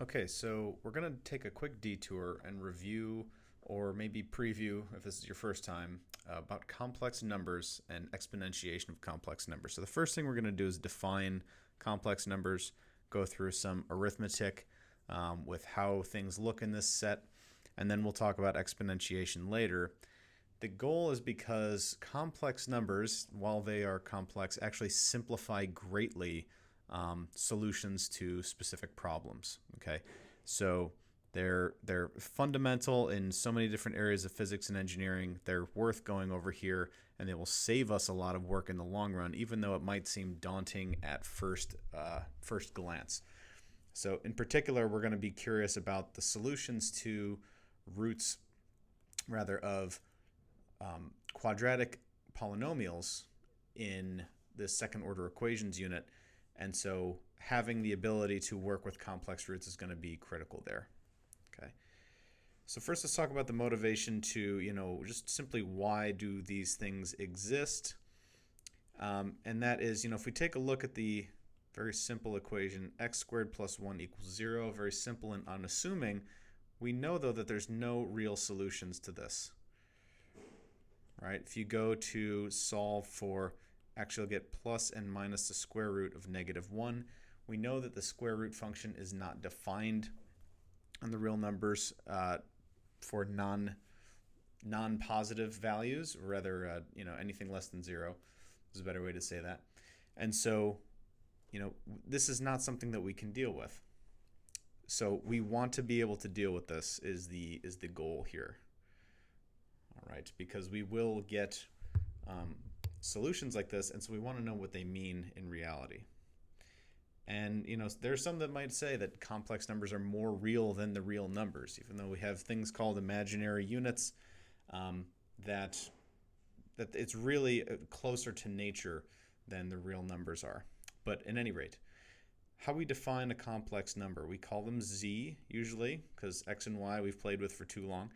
Okay, so we're going to take a quick detour and review, or maybe preview, if this is your first time, about complex numbers and exponentiation of complex numbers. So the first thing we're going to do is define complex numbers, go through some arithmetic with how things look in this set, and then we'll talk about exponentiation later. The goal is because complex numbers, while they are complex, actually simplify greatly solutions to specific problems. Okay, so they're fundamental in so many different areas of physics and engineering. They're worth going over here, and they will save us a lot of work in the long run, even though it might seem daunting at first glance. So in particular, we're going to be curious about the solutions to roots, rather, of quadratic polynomials in the second order equations unit. And so having the ability to work with complex roots is going to be critical there. Okay. So first, let's talk about the motivation to, just simply why do these things exist? And that is, if we take a look at the very simple equation, x squared plus 1 equals 0, very simple and unassuming, we know, though, that there's no real solutions to this. Right? If you go to solve for x, you'll get plus and minus the square root of -1. We know that the square root function is not defined on the real numbers for non-positive values, or rather, anything less than 0 is a better way to say that. And so, this is not something that we can deal with. So we want to be able to deal with this is the goal here. All right, because we will get solutions like this, and so we want to know what they mean in reality. And there's some that might say that complex numbers are more real than the real numbers, even though we have things called imaginary units, that it's really closer to nature than the real numbers are. But at any rate, how we define a complex number, we call them z usually, because x and y we've played with for too long.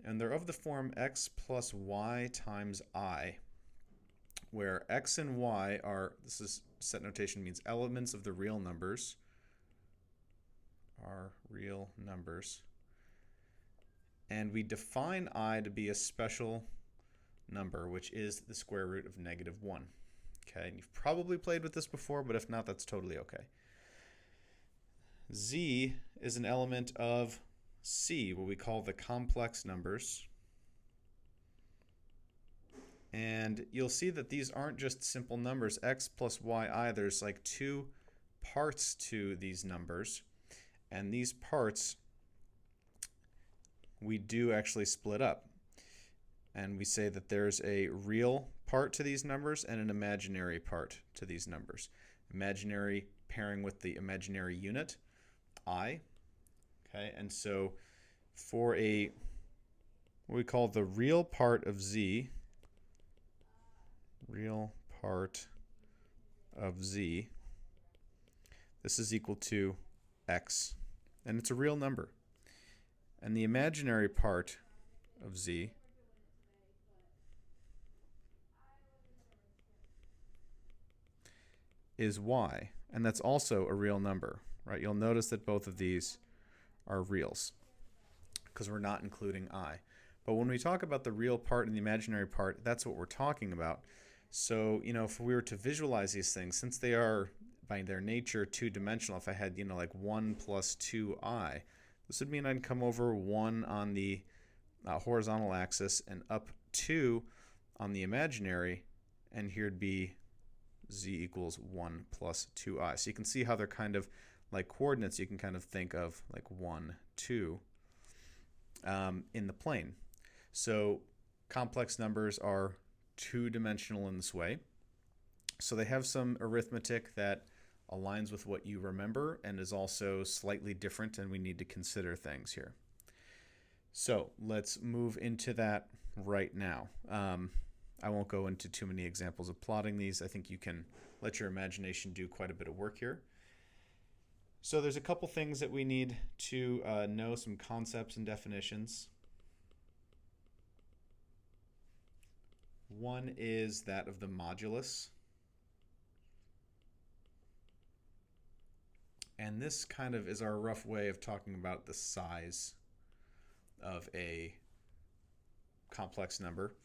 And they're of the form x plus y times I, where x and y are, this is set notation, means elements of the real numbers, are real numbers. And we define I to be a special number, which is the square root of -1. Okay, and you've probably played with this before, but if not, that's totally okay. Z is an element of C, what we call the complex numbers. And you'll see that these aren't just simple numbers, x plus yi. There's like two parts to these numbers. And these parts we do actually split up. And we say that there's a real part to these numbers and an imaginary part to these numbers. Imaginary pairing with the imaginary unit, I. Okay, and so for what we call the real part of z, this is equal to x, and it's a real number. And the imaginary part of z is y, and that's also a real number, right? You'll notice that both of these are reals because we're not including I. But when we talk about the real part and the imaginary part, that's what we're talking about. So, if we were to visualize these things, since they are by their nature two-dimensional, if I had, like 1 plus 2i, this would mean I'd come over 1 on the horizontal axis and up 2 on the imaginary, and here'd be z equals 1 plus 2i. So you can see how they're kind of like coordinates. You can kind of think of like 1, 2 in the plane. So complex numbers are two-dimensional in this way. So they have some arithmetic that aligns with what you remember and is also slightly different, and we need to consider things here. So let's move into that right now. I won't go into too many examples of plotting these. I think you can let your imagination do quite a bit of work here. So there's a couple things that we need to know, some concepts and definitions. One is that of the modulus. And this kind of is our rough way of talking about the size of a complex number.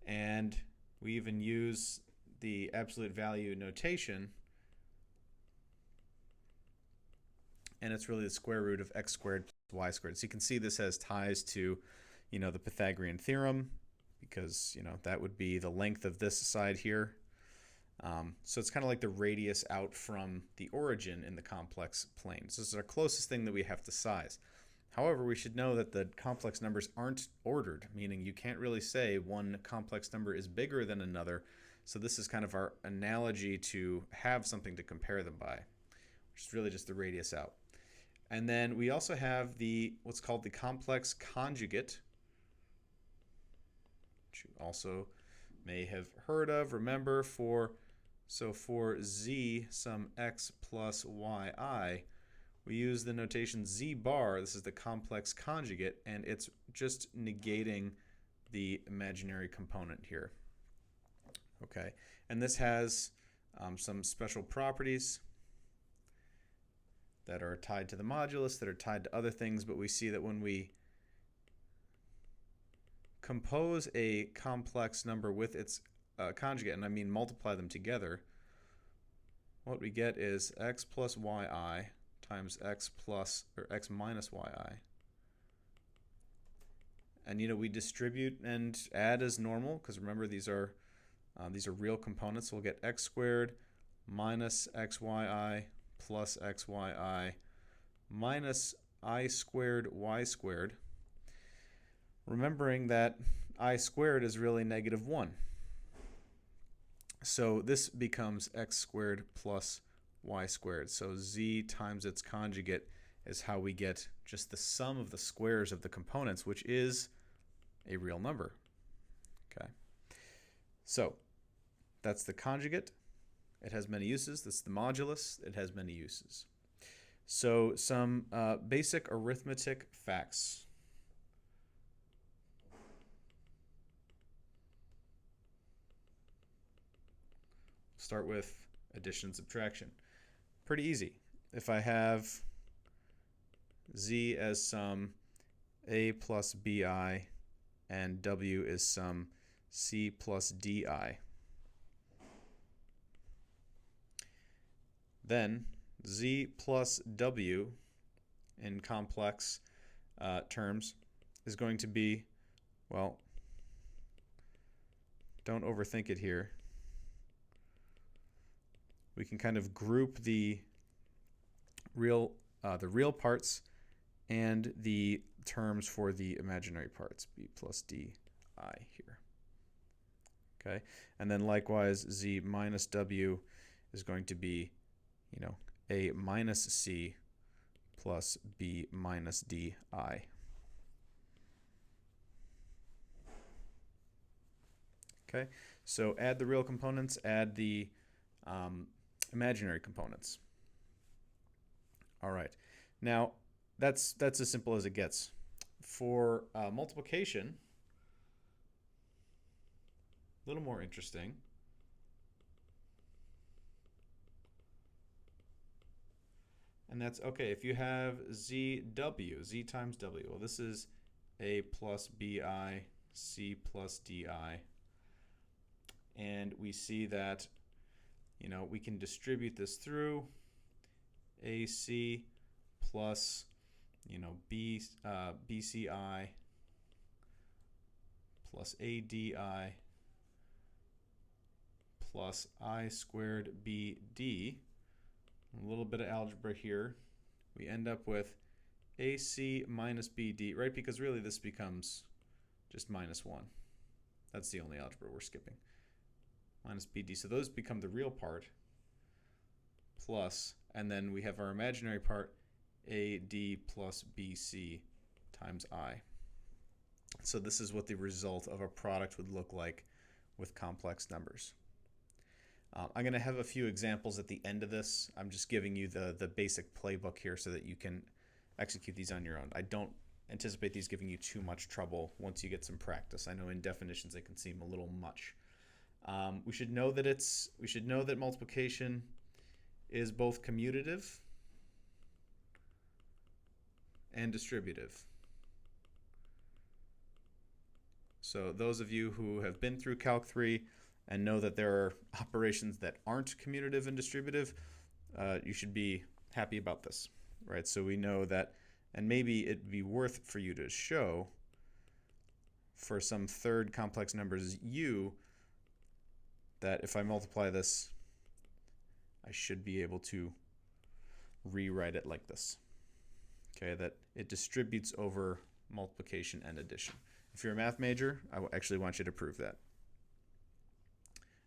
And we even use the absolute value notation, and it's really the square root of x squared plus y squared. So you can see this has ties to, the Pythagorean theorem, because, that would be the length of this side here. So it's kind of like the radius out from the origin in the complex plane. So this is our closest thing that we have to size. However, we should know that the complex numbers aren't ordered, meaning you can't really say one complex number is bigger than another. So this is kind of our analogy to have something to compare them by, which is really just the radius out. And then we also have what's called the complex conjugate, which you also may have heard of. Remember, for z some x plus yi, we use the notation z bar. This is the complex conjugate, and it's just negating the imaginary component here. Okay, and this has some special properties that are tied to the modulus, that are tied to other things, but we see that when we compose a complex number with its conjugate, and I mean multiply them together, what we get is x plus yi times x minus yi. And we distribute and add as normal, because remember these are real components. So we'll get x squared minus xyi plus xyi minus I squared y squared. Remembering that I squared is really -1. So this becomes x squared plus y squared. So z times its conjugate is how we get just the sum of the squares of the components, which is a real number. Okay. So that's the conjugate. It has many uses. That's the modulus. It has many uses. So some basic arithmetic facts. Start with addition and subtraction. Pretty easy. If I have z as some a plus bi and w is some c plus di, then z plus w in complex terms is going to be, well, don't overthink it here. We can kind of group the real parts and the terms for the imaginary parts, b plus di here. Okay, and then likewise z minus w is going to be, a minus c plus b minus di. Okay, so add the real components, add the imaginary components. All right, now that's as simple as it gets. For multiplication, a little more interesting. And that's, okay, if you have z times w, well, this is a plus bi, c plus di. And we see that, we can distribute this through AC plus, BCI plus ADI plus I squared BD. A little bit of algebra here. We end up with AC minus BD, right? Because really this becomes just -1. That's the only algebra we're skipping. Minus BD. So those become the real part. Plus, and then we have our imaginary part, AD plus BC times I. So this is what the result of a product would look like with complex numbers. I'm going to have a few examples at the end of this. I'm just giving you the basic playbook here so that you can execute these on your own. I don't anticipate these giving you too much trouble once you get some practice. I know in definitions it can seem a little much. We should know that multiplication is both commutative and distributive. So those of you who have been through Calc 3 and know that there are operations that aren't commutative and distributive, you should be happy about this, right? So we know that, and maybe it'd be worth for you to show for some third complex numbers u that if I multiply this, I should be able to rewrite it like this. Okay, that it distributes over multiplication and addition. If you're a math major, I actually want you to prove that.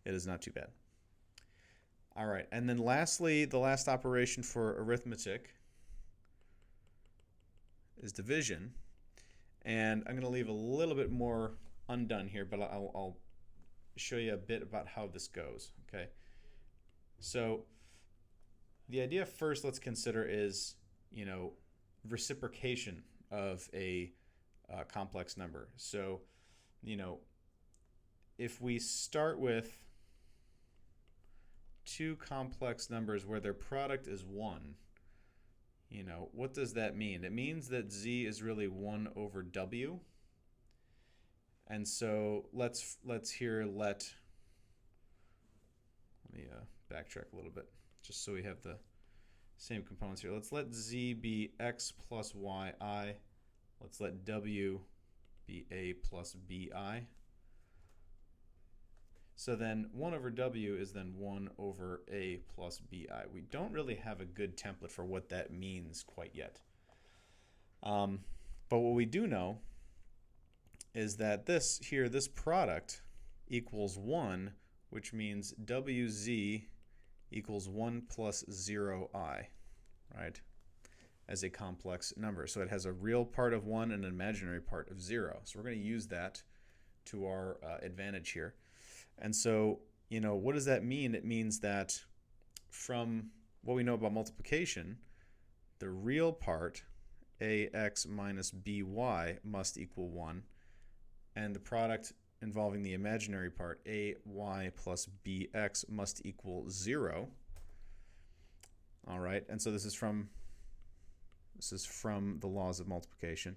It is not too bad. All right, and then lastly, the last operation for arithmetic is division. And I'm going to leave a little bit more undone here, but I'll show you a bit about how this goes. Okay, so the idea first let's consider is, reciprocation of a complex number. So, if we start with two complex numbers where their product is 1, what does that mean? It means that z is really 1 over w. And so let's here let me backtrack a little bit just so we have the same components here. Let's let z be x plus yi. Let's let w be a plus bi. So then 1 over w is then 1 over a plus bi. We don't really have a good template for what that means quite yet. But what we do know is that this product equals 1, which means wz equals 1 plus 0i, right, as a complex number. So it has a real part of 1 and an imaginary part of 0. So we're going to use that to our advantage here. And so, what does that mean? It means that from what we know about multiplication, the real part, ax minus by, must equal 1, and the product involving the imaginary part, ay plus bx, must equal 0. All right, and so this is from the laws of multiplication.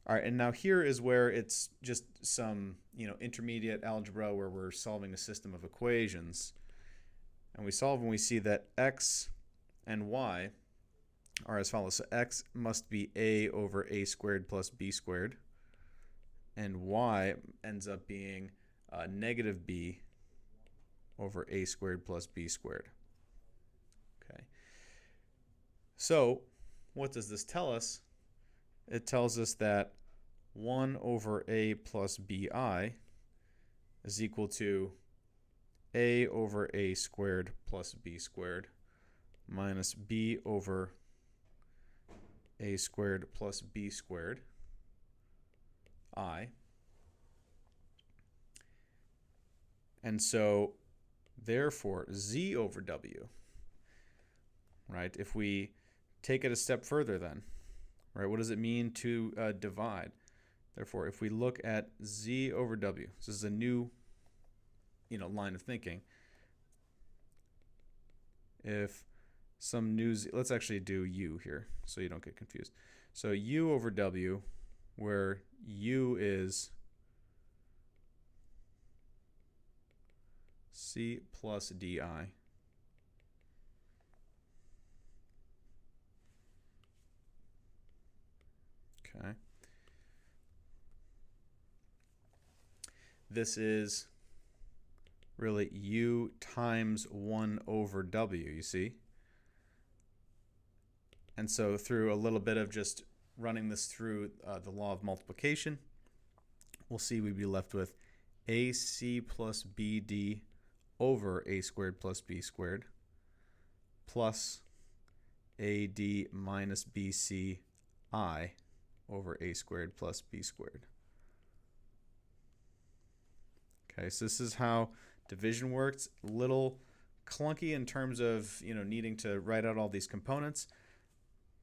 All right, and now here is where it's just some, intermediate algebra where we're solving a system of equations. And we solve when we see that x and y are as follows. So x must be a over a squared plus b squared, and y ends up being negative b over a squared plus b squared. Okay. So what does this tell us? It tells us that 1 over a plus bi is equal to a over a squared plus b squared minus b over a squared plus b squared I. And so therefore z over w, right, if we take it a step further then, right, what does it mean to divide? Therefore, if we look at z over w, this is a new line of thinking. If some new z, let's actually do u here so you don't get confused. So u over w, where u is c plus di. Okay. This is really u times 1 over w, you see? And so through a little bit of just running this through the law of multiplication, we'll see we'd be left with ac plus bd over a squared plus b squared plus ad minus bc I over a squared plus b squared. Okay, so this is how division works. A little clunky in terms of needing to write out all these components,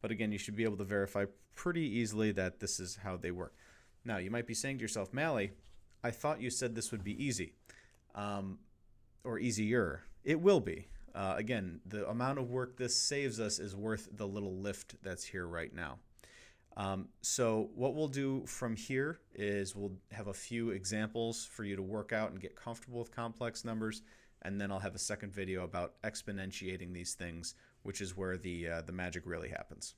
but again, you should be able to verify pretty easily that this is how they work. Now, you might be saying to yourself, Mally, I thought you said this would be easy, or easier. It will be. Again, the amount of work this saves us is worth the little lift that's here right now. So what we'll do from here is we'll have a few examples for you to work out and get comfortable with complex numbers, and then I'll have a second video about exponentiating these things, which is where the magic really happens.